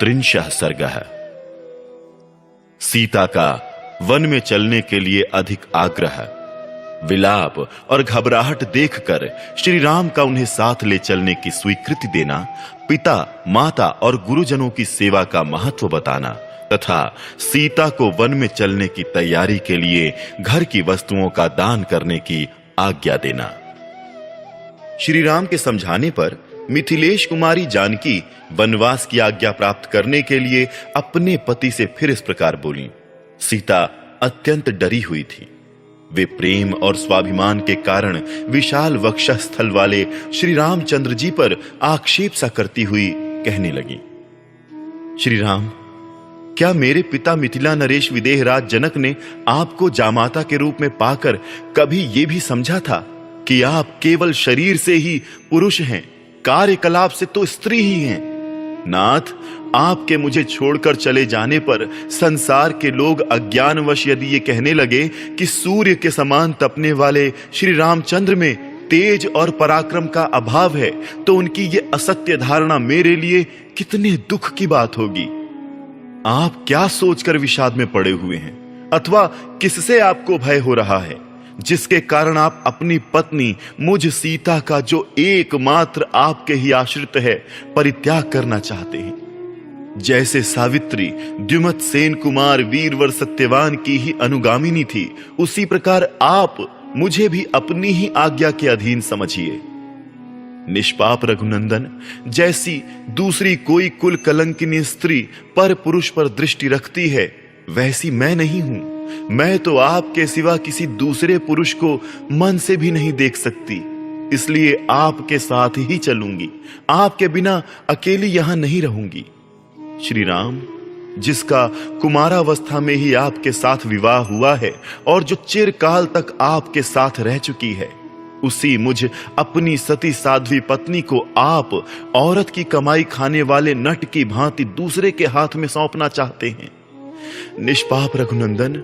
त्रिंशः सर्गः। सीता का वन में चलने के लिए अधिक आग्रह, विलाप और घबराहट देखकर श्री राम का उन्हें साथ ले चलने की स्वीकृति देना, पिता, माता और गुरुजनों की सेवा का महत्व बताना तथा सीता को वन में चलने की तैयारी के लिए घर की वस्तुओं का दान करने की आज्ञा देना। श्री राम के समझाने पर मिथिलेश कुमारी जानकी वनवास की आज्ञा प्राप्त करने के लिए अपने पति से फिर इस प्रकार बोली। सीता अत्यंत डरी हुई थी। वे प्रेम और स्वाभिमान के कारण विशाल वक्षस्थल वाले श्री रामचंद्र जी पर आक्षेप सा करती हुई कहने लगी, श्री राम, क्या मेरे पिता मिथिला नरेश विदेहराज जनक ने आपको जामाता के रूप में पाकर कभी यह भी समझा था कि आप केवल शरीर से ही पुरुष हैं, कार्यकलाप से तो स्त्री ही हैं? नाथ, आपके मुझे छोड़कर चले जाने पर संसार के लोग अज्ञानवश यदि ये कहने लगे कि सूर्य के समान तपने वाले श्री रामचंद्र में तेज और पराक्रम का अभाव है, तो उनकी ये असत्य धारणा मेरे लिए कितने दुख की बात होगी। आप क्या सोचकर विषाद में पड़े हुए हैं, अथवा किससे आपको भय हो रहा है, जिसके कारण आप अपनी पत्नी मुझ सीता का जो एकमात्र आपके ही आश्रित है परित्याग करना चाहते हैं? जैसे सावित्री द्युमत सेन कुमार वीरवर सत्यवान की ही अनुगामिनी थी, उसी प्रकार आप मुझे भी अपनी ही आज्ञा के अधीन समझिए। निष्पाप रघुनंदन, जैसी दूसरी कोई कुल कलंकिनी स्त्री पर पुरुष पर दृष्टि रखती है, वैसी मैं नहीं हूं। मैं तो आपके सिवा किसी दूसरे पुरुष को मन से भी नहीं देख सकती, इसलिए आपके साथ ही चलूंगी, आपके बिना अकेली यहां नहीं रहूंगी। श्री राम, जिसका कुमारावस्था में ही आपके साथ विवाह हुआ है और जो चिरकाल तक आपके साथ रह चुकी है, उसी मुझ अपनी सती साध्वी पत्नी को आप औरत की कमाई खाने वाले नट की भांति दूसरे के हाथ में सौंपना चाहते हैं। निष्पाप रघुनंदन,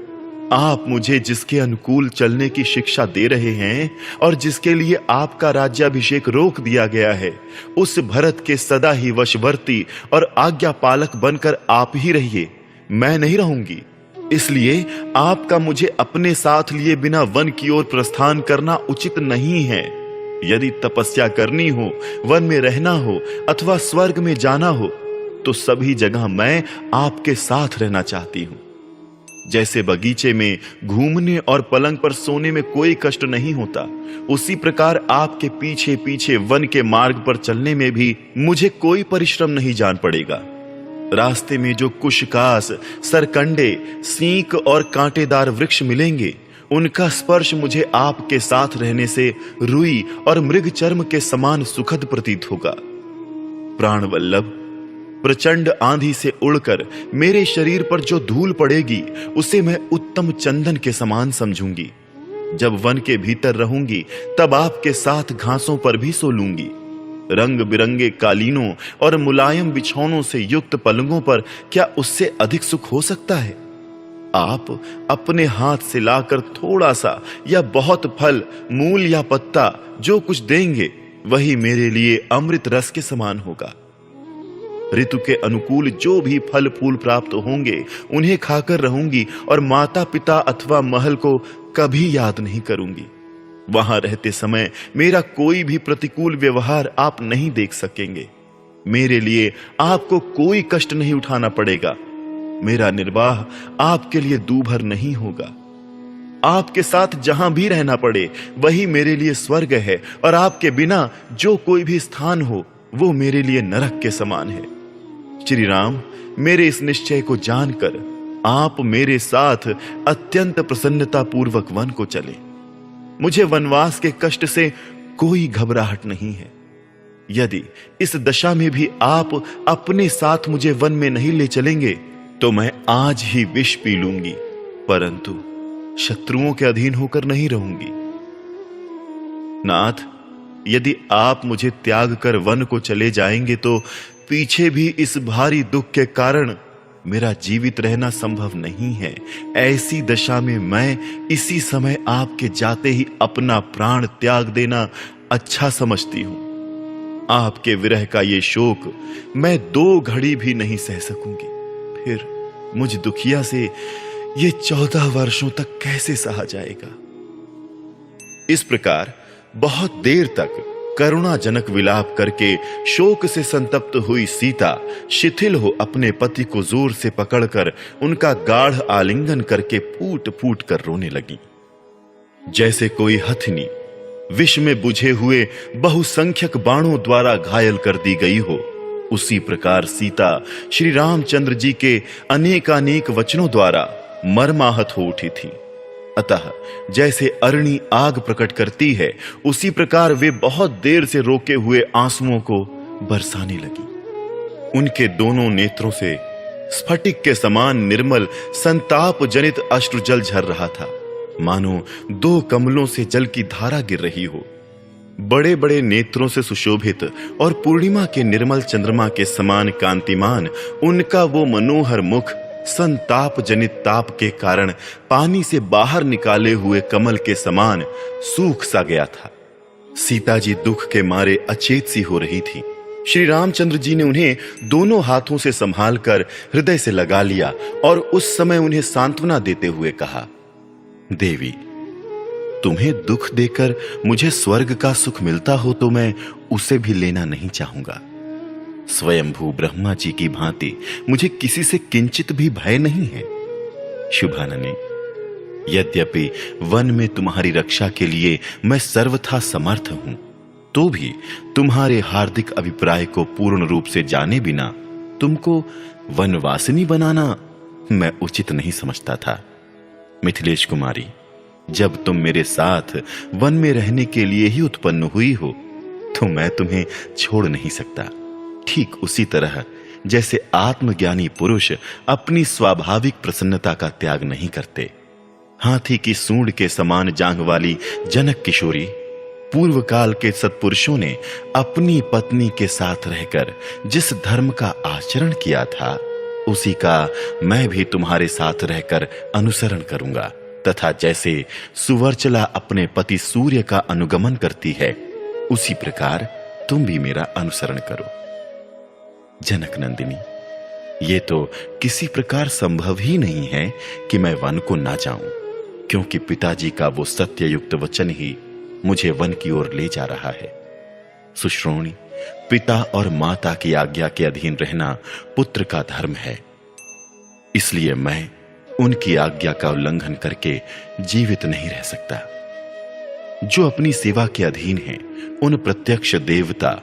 आप मुझे जिसके अनुकूल चलने की शिक्षा दे रहे हैं और जिसके लिए आपका राज्याभिषेक रोक दिया गया है, उस भरत के सदा ही वशवर्ती और आज्ञा पालक बनकर आप ही रहिए, मैं नहीं रहूंगी। इसलिए आपका मुझे अपने साथ लिए बिना वन की ओर प्रस्थान करना उचित नहीं है। यदि तपस्या करनी हो, वन में रहना हो अथवा स्वर्ग में जाना हो, तो सभी जगह मैं आपके साथ रहना चाहती हूं। जैसे बगीचे में घूमने और पलंग पर सोने में कोई कष्ट नहीं होता, उसी प्रकार आपके पीछे पीछे वन के मार्ग पर चलने में भी मुझे कोई परिश्रम नहीं जान पड़ेगा। रास्ते में जो कुशकास, सरकंडे, सींक और कांटेदार वृक्ष मिलेंगे, उनका स्पर्श मुझे आपके साथ रहने से रुई और मृग चर्म के समान सुखद प्रतीत होगा। प्राणवल्लभ, प्रचंड आंधी से उड़कर मेरे शरीर पर जो धूल पड़ेगी, उसे मैं उत्तम चंदन के समान समझूंगी। जब वन के भीतर रहूंगी, तब आपके साथ घासों पर भी सो लूंगी। रंग बिरंगे कालीनों और मुलायम बिछौनों से युक्त पलंगों पर क्या उससे अधिक सुख हो सकता है? आप अपने हाथ से लाकर थोड़ा सा या बहुत फल, मूल या पत्ता जो कुछ देंगे, वही मेरे लिए अमृत रस के समान होगा। ऋतु के अनुकूल जो भी फल फूल प्राप्त होंगे, उन्हें खाकर रहूंगी और माता पिता अथवा महल को कभी याद नहीं करूंगी। वहां रहते समय मेरा कोई भी प्रतिकूल व्यवहार आप नहीं देख सकेंगे। मेरे लिए आपको कोई कष्ट नहीं उठाना पड़ेगा। मेरा निर्वाह आपके लिए दूभर नहीं होगा। आपके साथ जहां भी रहना पड़े, वही मेरे लिए स्वर्ग है, और आपके बिना जो कोई भी स्थान हो, वो मेरे लिए नरक के समान है। श्री राम, मेरे इस निश्चय को जानकर आप मेरे साथ अत्यंत प्रसन्नता पूर्वक वन को चले। मुझे वनवास के कष्ट से कोई घबराहट नहीं है। यदि इस दशा में भी आप अपने साथ मुझे वन में नहीं ले चलेंगे, तो मैं आज ही विष पी लूंगी, परंतु शत्रुओं के अधीन होकर नहीं रहूंगी। नाथ, यदि आप मुझे त्याग कर वन को चले जाएंगे, तो पीछे भी इस भारी दुख के कारण मेरा जीवित रहना संभव नहीं है। ऐसी दशा में मैं इसी समय आपके जाते ही अपना प्राण त्याग देना अच्छा समझती हूं। आपके विरह का ये शोक मैं 2 घड़ी भी नहीं सह सकूंगी। फिर मुझ दुखिया से ये 14 वर्षों तक कैसे सहा जाएगा। इस प्रकार बहुत देर तक करुणाजनक विलाप करके शोक से संतप्त हुई सीता शिथिल हो अपने पति को जोर से पकड़कर उनका गाढ़ आलिंगन करके फूट फूट कर रोने लगी। जैसे कोई हथिनी विष में बुझे हुए बहुसंख्यक बाणों द्वारा घायल कर दी गई हो, उसी प्रकार सीता श्री रामचंद्र जी के अनेकानेक वचनों द्वारा मर्माहत हो उठी थी। अतः जैसे अरणी आग प्रकट करती है, उसी प्रकार वे बहुत देर से रोके हुए आंसुओं को बरसाने लगी। उनके दोनों नेत्रों से स्फटिक के समान निर्मल संताप जनित अश्रुजल झर रहा था, मानो 2 कमलों से जल की धारा गिर रही हो। बड़े बड़े नेत्रों से सुशोभित और पूर्णिमा के निर्मल चंद्रमा के समान कांतिमान उनका वो मनोहर मुख संताप जनित ताप के कारण पानी से बाहर निकाले हुए कमल के समान सूख सा गया था। सीता जी दुख के मारे अचेत सी हो रही थी। श्री रामचंद्र जी ने उन्हें दोनों हाथों से संभालकर हृदय से लगा लिया और उस समय उन्हें सांत्वना देते हुए कहा, देवी, तुम्हें दुख देकर मुझे स्वर्ग का सुख मिलता हो तो मैं उसे भी लेना नहीं चाहूंगा। स्वयंभू ब्रह्मा जी की भांति मुझे किसी से किंचित भी भय नहीं है। शुभानने, यद्यपि वन में तुम्हारी रक्षा के लिए मैं सर्वथा समर्थ हूं, तो भी तुम्हारे हार्दिक अभिप्राय को पूर्ण रूप से जाने बिना तुमको वनवासिनी बनाना मैं उचित नहीं समझता था। मिथिलेश कुमारी, जब तुम मेरे साथ वन में रहने के लिए ही उत्पन्न हुई हो, तो मैं तुम्हें छोड़ नहीं सकता। ठीक उसी तरह जैसे आत्मज्ञानी पुरुष अपनी स्वाभाविक प्रसन्नता का त्याग नहीं करते। हाथी की सूंड के समान जांघ वाली जनक किशोरी पूर्व काल के सत्पुरुषों ने अपनी पत्नी के साथ रहकर जिस धर्म का आचरण किया था, उसी का मैं भी तुम्हारे साथ रहकर अनुसरण करूंगा। तथा जैसे सुवर्चला अपने पति सूर्य का अनुगमन करती है, उसी प्रकार तुम भी मेरा अनुसरण करो। जनक नंदिनी, ये तो किसी प्रकार संभव ही नहीं है कि मैं वन को ना जाऊं, क्योंकि पिताजी का वो सत्ययुक्त वचन ही मुझे वन की ओर ले जा रहा है। सुश्रोणी, पिता और माता की आज्ञा के अधीन रहना पुत्र का धर्म है। इसलिए मैं उनकी आज्ञा का उल्लंघन करके जीवित नहीं रह सकता। जो अपनी सेवा के अधीन हैं, उन प्रत्यक्ष देवता,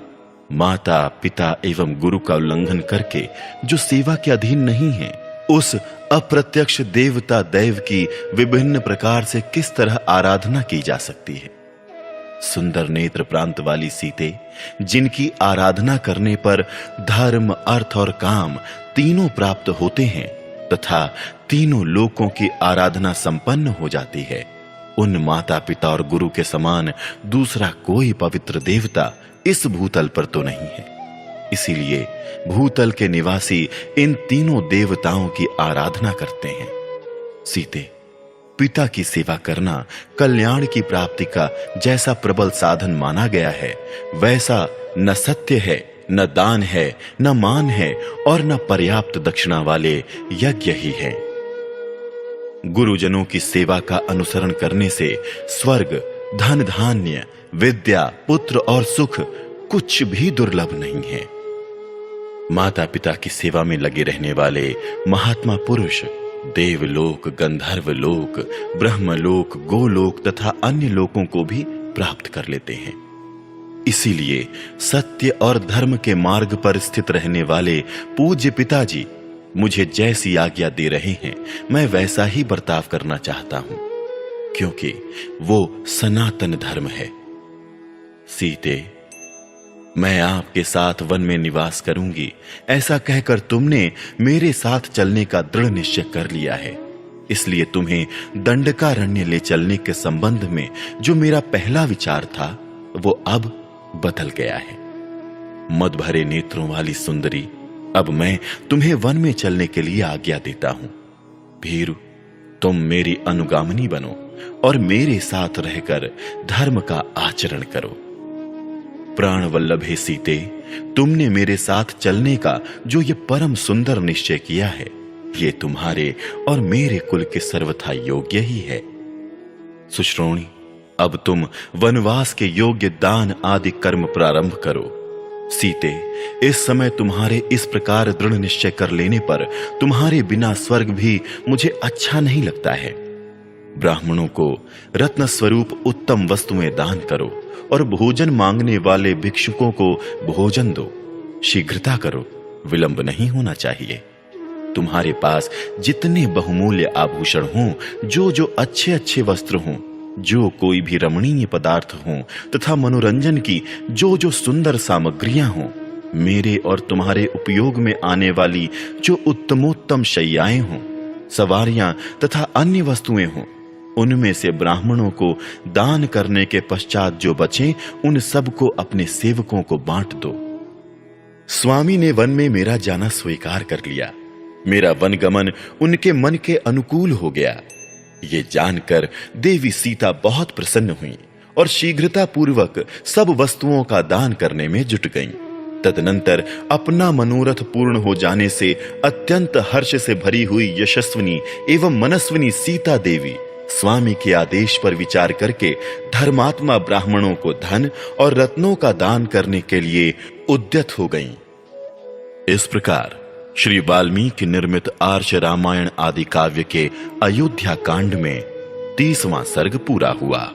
माता, पिता एवं गुरु का उल्लंघन करके जो सेवा के अधीन नहीं है, उस अप्रत्यक्ष देवता दैव की विभिन्न प्रकार से किस तरह आराधना की जा सकती है। सुंदर नेत्र प्रांत वाली सीते, जिनकी आराधना करने पर धर्म, अर्थ और काम तीनों प्राप्त होते हैं तथा तीनों लोकों की आराधना संपन्न हो जाती है, उन माता पिता और गुरु के समान दूसरा कोई पवित्र देवता इस भूतल पर तो नहीं है। इसीलिए भूतल के निवासी इन तीनों देवताओं की आराधना करते हैं। सीते, पिता की सेवा करना कल्याण की प्राप्ति का जैसा प्रबल साधन माना गया है, वैसा न सत्य है, न दान है, न मान है और न पर्याप्त दक्षिणा वाले यज्ञ ही है। गुरुजनों की सेवा का अनुसरण करने से स्वर्ग, धन धान्य, विद्या, पुत्र और सुख कुछ भी दुर्लभ नहीं है। माता पिता की सेवा में लगे रहने वाले महात्मा पुरुष देवलोक, गंधर्व लोक, ब्रह्मलोक, गोलोक तथा अन्य लोकों को भी प्राप्त कर लेते हैं। इसीलिए सत्य और धर्म के मार्ग पर स्थित रहने वाले पूज्य पिताजी मुझे जैसी आज्ञा दे रहे हैं, मैं वैसा ही बर्ताव करना चाहता हूं, क्योंकि वो सनातन धर्म है। सीते, मैं आपके साथ वन में निवास करूंगी, ऐसा कहकर तुमने मेरे साथ चलने का दृढ़ निश्चय कर लिया है। इसलिए तुम्हें दंडकारण्य ले चलने के संबंध में जो मेरा पहला विचार था, वो अब बदल गया है। मद भरे नेत्रों वाली सुंदरी, अब मैं तुम्हें वन में चलने के लिए आज्ञा देता हूं। भीरु, तुम मेरी अनुगामिनी बनो और मेरे साथ रहकर धर्म का आचरण करो। प्राण वल्लभे सीते, तुमने मेरे साथ चलने का जो ये परम सुंदर निश्चय किया है, ये तुम्हारे और मेरे कुल के सर्वथा योग्य ही है। सुश्रोणी, अब तुम वनवास के योग्य दान आदि कर्म प्रारंभ करो। सीते, इस समय तुम्हारे इस प्रकार दृढ़ निश्चय कर लेने पर तुम्हारे बिना स्वर्ग भी मुझे अच्छा नहीं लगता है। ब्राह्मणों को रत्न स्वरूप उत्तम वस्तुएं दान करो और भोजन मांगने वाले भिक्षुकों को भोजन दो। शीघ्रता करो, विलंब नहीं होना चाहिए। तुम्हारे पास जितने बहुमूल्य आभूषण हों, जो अच्छे अच्छे वस्त्र हों, जो कोई भी रमणीय पदार्थ हों तथा मनोरंजन की जो सुंदर सामग्रियां हों, मेरे और तुम्हारे उपयोग में आने वाली जो उत्तमोत्तम शैयाएं हों, सवारियां तथा अन्य वस्तुएं हों, उनमें से ब्राह्मणों को दान करने के पश्चात जो बचे, उन सब को अपने सेवकों को बांट दो। स्वामी ने वन में मेरा जाना स्वीकार कर लिया। मेरा वनगमन उनके मन के अनुकूल हो गया। ये जानकर देवी सीता बहुत प्रसन्न हुई और शीघ्रता पूर्वक सब वस्तुओं का दान करने में जुट गईं। तदनंतर अपना मनोरथ पूर्ण हो जाने से अत्यंत हर्ष से भरी हुई यशस्विनी एवं मनस्विनी सीता देवी स्वामी के आदेश पर विचार करके धर्मात्मा ब्राह्मणों को धन और रत्नों का दान करने के लिए उद्यत हो गईं। इस प्रकार श्री वाल्मीकि निर्मित आर्ष रामायण आदि काव्य के अयोध्या कांड में 30वां सर्ग पूरा हुआ।